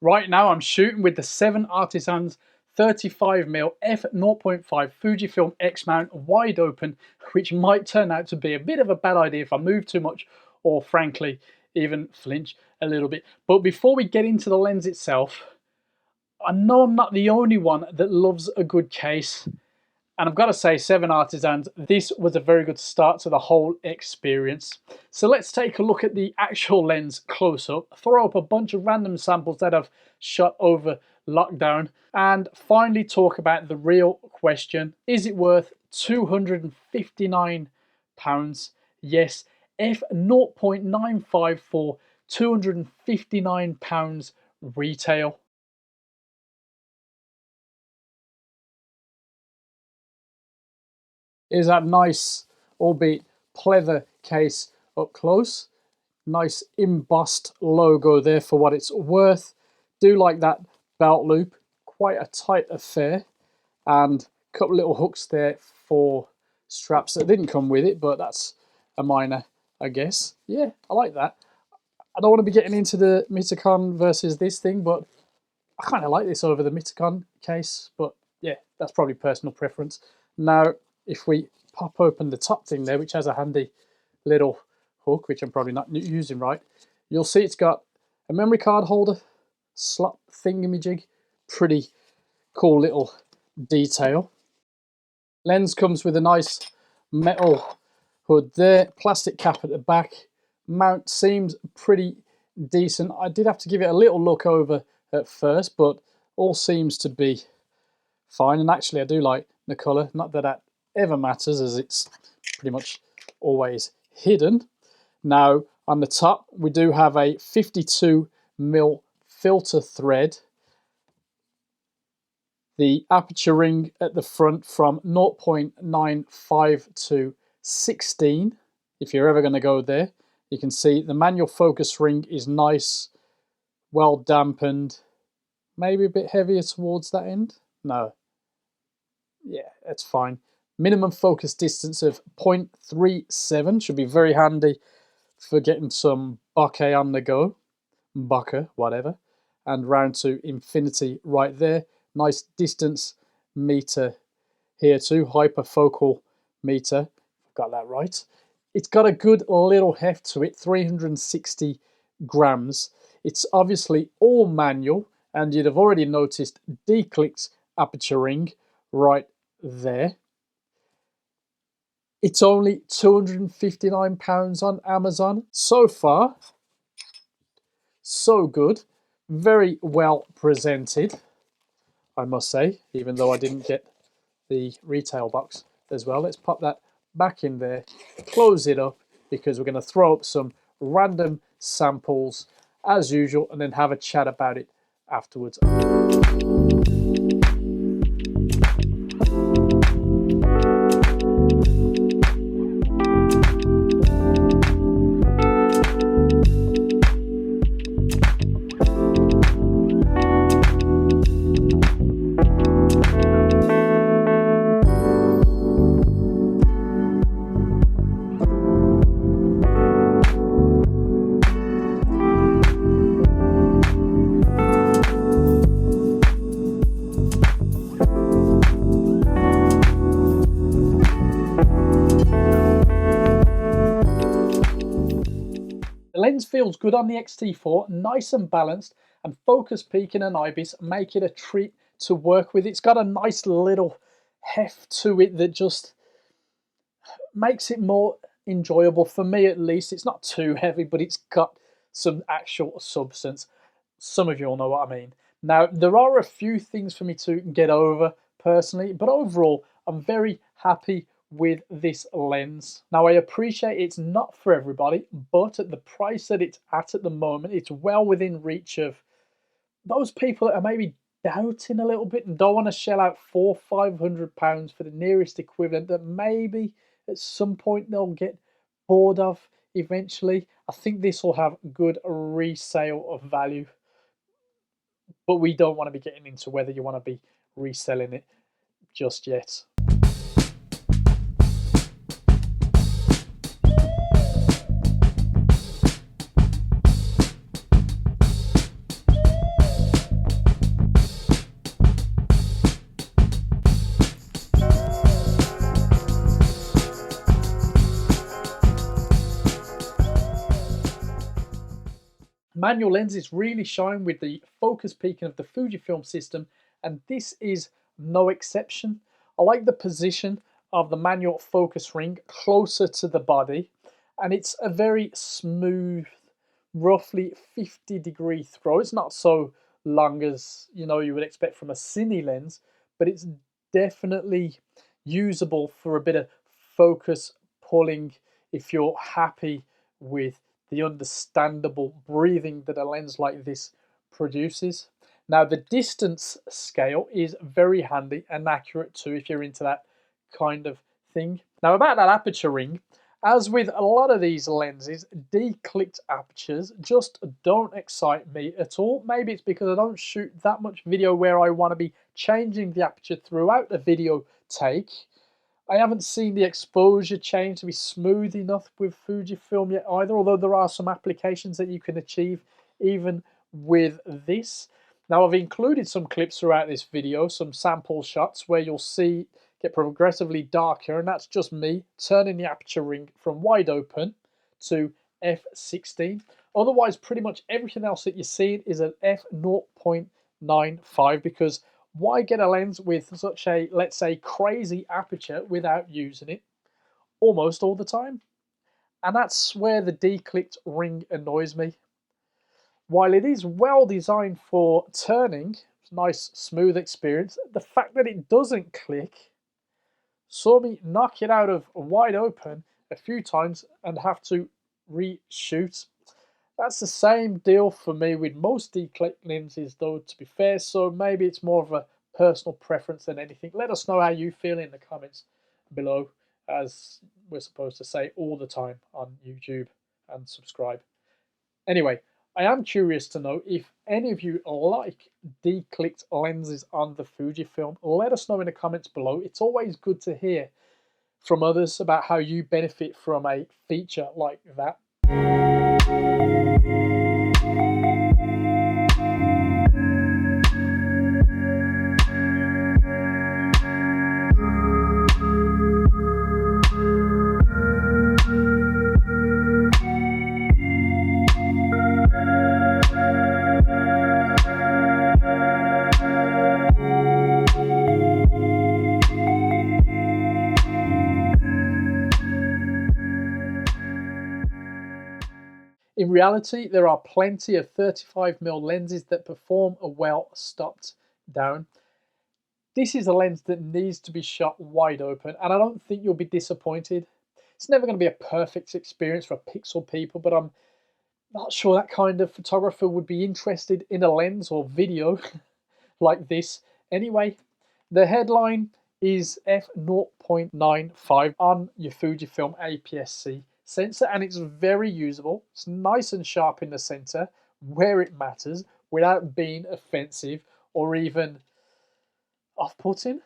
Right now I'm shooting with the 7Artisans 35mm f/0.5 Fujifilm X Mount wide open, which might turn out to be a bit of a bad idea if I move too much or frankly even flinch a little bit. But before we get into the lens itself, I know I'm not the only one that loves a good case. And I've got to say, 7Artisans, this was a very good start to the whole experience. So let's take a look at the actual lens close up, throw up a bunch of random samples that I've shot over lockdown, and finally talk about the real question. Is it worth £259? Yes, f/0.95 for £259 retail. Is that nice, albeit pleather case up close. Nice embossed logo there for what it's worth. Do like that belt loop, quite a tight affair, and a couple little hooks there for straps that didn't come with it, but that's a minor, I guess. Yeah, I like that. I don't want to be getting into the Mitacon versus this thing, but I kind of like this over the Mitacon case, but yeah, that's probably personal preference. Now, if we pop open the top thing there, which has a handy little hook, which I'm probably not using right, you'll see it's got a memory card holder, slot thingamajig, pretty cool little detail. Lens comes with a nice metal hood there, plastic cap at the back. Mount seems pretty decent. I did have to give it a little look over at first, but all seems to be fine. And actually I do like the colour, not that that ever matters as it's pretty much always hidden. Now on the top we do have a 52mm filter thread, the aperture ring at the front from 0.95 to 16 if you're ever going to go there. You can see the manual focus ring is nice, well dampened, maybe a bit heavier towards that end. No, yeah, that's fine. Minimum focus distance of 0.37 should be very handy for getting some bokeh on the go, bokeh, whatever, and round to infinity right there. Nice distance meter here too, hyperfocal meter, got that right. It's got a good little heft to it, 360 grams. It's obviously all manual, and you'd have already noticed declicked aperture ring right there. It's only £259 on Amazon. So far, so good. Very well presented, I must say, even though I didn't get the retail box as well. Let's pop that back in there, close it up, because we're going to throw up some random samples as usual and then have a chat about it afterwards. The lens feels good on the X-T4, nice and balanced, and focus peaking and IBIS make it a treat to work with. It's got a nice little heft to it that just makes it more enjoyable, for me at least. It's not too heavy, but it's got some actual substance. Some of you all know what I mean. Now, there are a few things for me to get over personally, but overall, I'm very happy with this lens. Now, I appreciate it's not for everybody, but at the price that it's at the moment, it's well within reach of those people that are maybe doubting a little bit and don't want to shell out £400-500 for the nearest equivalent that maybe at some point they'll get bored of eventually. I think this will have good resale of value, but we don't want to be getting into whether you want to be reselling it just yet. Manual lenses really shine with the focus peaking of the Fujifilm system, and this is no exception. I like the position of the manual focus ring closer to the body, and it's a very smooth, roughly 50-degree throw. It's not so long as you would expect from a cine lens, but it's definitely usable for a bit of focus pulling if you're happy with the understandable breathing that a lens like this produces. Now, the distance scale is very handy and accurate too if you're into that kind of thing. Now, about that aperture ring, as with a lot of these lenses, declicked apertures just don't excite me at all. Maybe it's because I don't shoot that much video where I want to be changing the aperture throughout the video take. I haven't seen the exposure change to be smooth enough with Fujifilm yet either, although there are some applications that you can achieve even with this. Now, I've included some clips throughout this video, some sample shots where you'll see it get progressively darker, and that's just me turning the aperture ring from wide open to f16. Otherwise, pretty much everything else that you're seeing is at f0.95, because why get a lens with such a, let's say, crazy aperture without using it almost all the time? And that's where the declicked ring annoys me. While it is well designed for turning, it's a nice smooth experience, the fact that it doesn't click saw me knock it out of wide open a few times and have to reshoot. That's the same deal for me with most declicked lenses though, to be fair, so maybe it's more of a personal preference than anything. Let us know how you feel in the comments below, as we're supposed to say all the time on YouTube, and subscribe. Anyway, I am curious to know if any of you like declicked lenses on the Fujifilm. Let us know in the comments below. It's always good to hear from others about how you benefit from a feature like that. In reality, there are plenty of 35mm lenses that perform well stopped down. This is a lens that needs to be shot wide open, and I don't think you'll be disappointed. It's never going to be a perfect experience for pixel people, but I'm not sure that kind of photographer would be interested in a lens or video like this. Anyway, the headline is f0.95 on your Fujifilm APS-C sensor, and it's very usable. It's nice and sharp in the center where it matters without being offensive or even off-putting.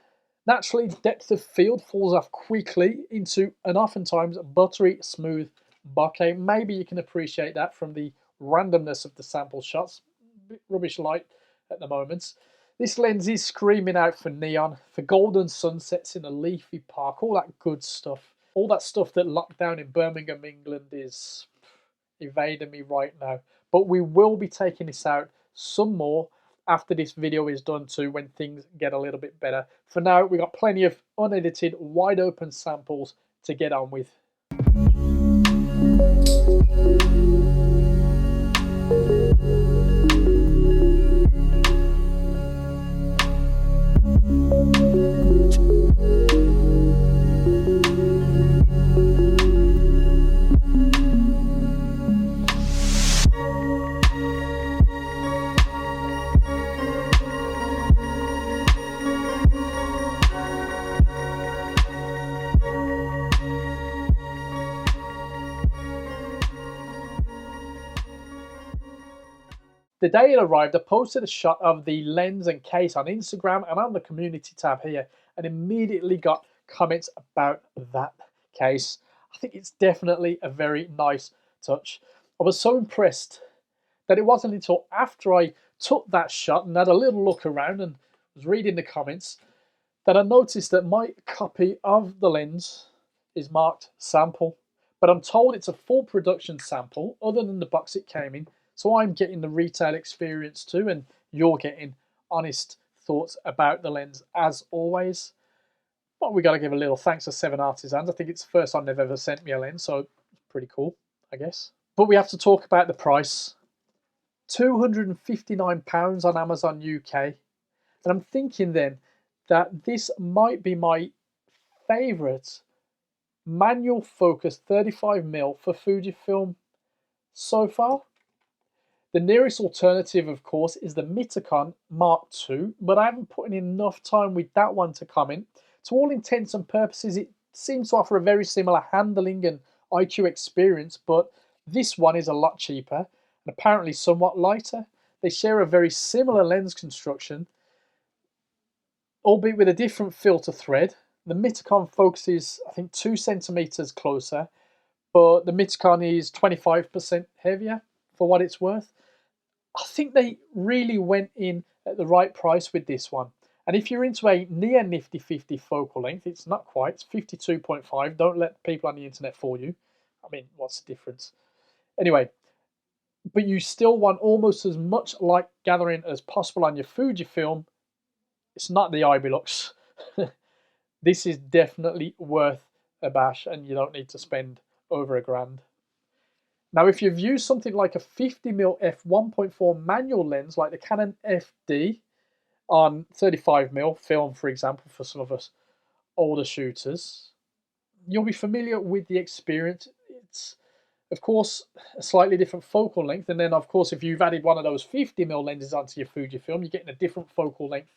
Naturally, depth of field falls off quickly into an oftentimes buttery smooth bokeh. Maybe you can appreciate that from the randomness of the sample shots. A bit rubbish light at the moment. This lens is screaming out for neon, for golden sunsets in a leafy park, all that good stuff. All that stuff that lockdown in Birmingham, England is evading me right now. But we will be taking this out some more after this video is done too, when things get a little bit better. For now, we've got plenty of unedited, wide open samples to get on with. The day it arrived, I posted a shot of the lens and case on Instagram and on the community tab here, and immediately got comments about that case. I think it's definitely a very nice touch. I was so impressed that it wasn't until after I took that shot and had a little look around and was reading the comments that I noticed that my copy of the lens is marked sample, but I'm told it's a full production sample other than the box it came in. So I'm getting the retail experience too, and you're getting honest thoughts about the lens as always. But we got to give a little thanks to 7Artisans. I think it's the first time they've ever sent me a lens, so it's pretty cool, I guess. But we have to talk about the price. £259 on Amazon UK. And I'm thinking then that this might be my favourite manual focus 35mm for Fujifilm so far. The nearest alternative, of course, is the Mitacon Mark II, but I haven't put in enough time with that one to comment. To all intents and purposes, it seems to offer a very similar handling and IQ experience, but this one is a lot cheaper and apparently somewhat lighter. They share a very similar lens construction, albeit with a different filter thread. The Mitacon focuses, I think, 2 centimeters closer, but the Mitacon is 25% heavier for what it's worth. I think they really went in at the right price with this one. And if you're into a near nifty 50 focal length, it's not quite, it's 52.5. Don't let people on the internet fool you. I mean, what's the difference? Anyway, but you still want almost as much light gathering as possible on your Fujifilm. It's not the Ibelux. This is definitely worth a bash, and you don't need to spend over £1,000. Now, if you've used something like a 50mm f1.4 manual lens, like the Canon FD on 35mm film, for example, for some of us older shooters, you'll be familiar with the experience. It's, of course, a slightly different focal length, and then, of course, if you've added one of those 50mm lenses onto your Fujifilm, you're getting a different focal length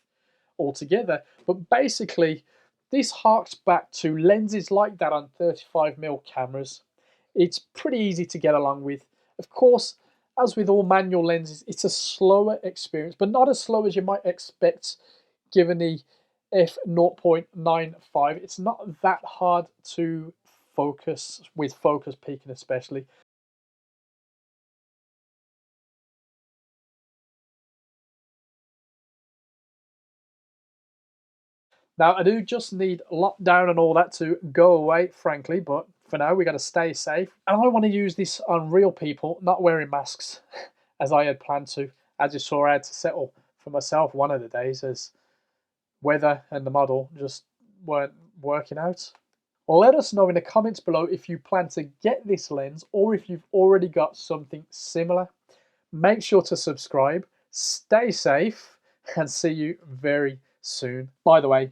altogether. But basically, this harks back to lenses like that on 35mm cameras. It's pretty easy to get along with. Of course, as with all manual lenses, it's a slower experience, but not as slow as you might expect given the f0.95. It's not that hard to focus, with focus peaking especially. Now, I do just need lockdown and all that to go away, frankly, but for now, we got to stay safe. And I want to use this on real people, not wearing masks, as I had planned to. As you saw, I had to settle for myself one of the days as weather and the model just weren't working out. Let us know in the comments below if you plan to get this lens or if you've already got something similar. Make sure to subscribe, stay safe, and see you very soon. By the way,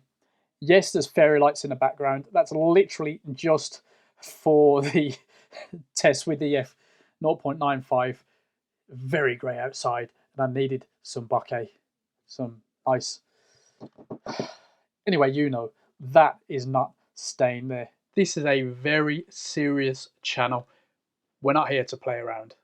yes, there's fairy lights in the background. That's literally just for the test with the f0.95. Very grey outside, and I needed some bokeh, some ice. Anyway, you know, that is not staying there. This is a very serious channel. We're not here to play around.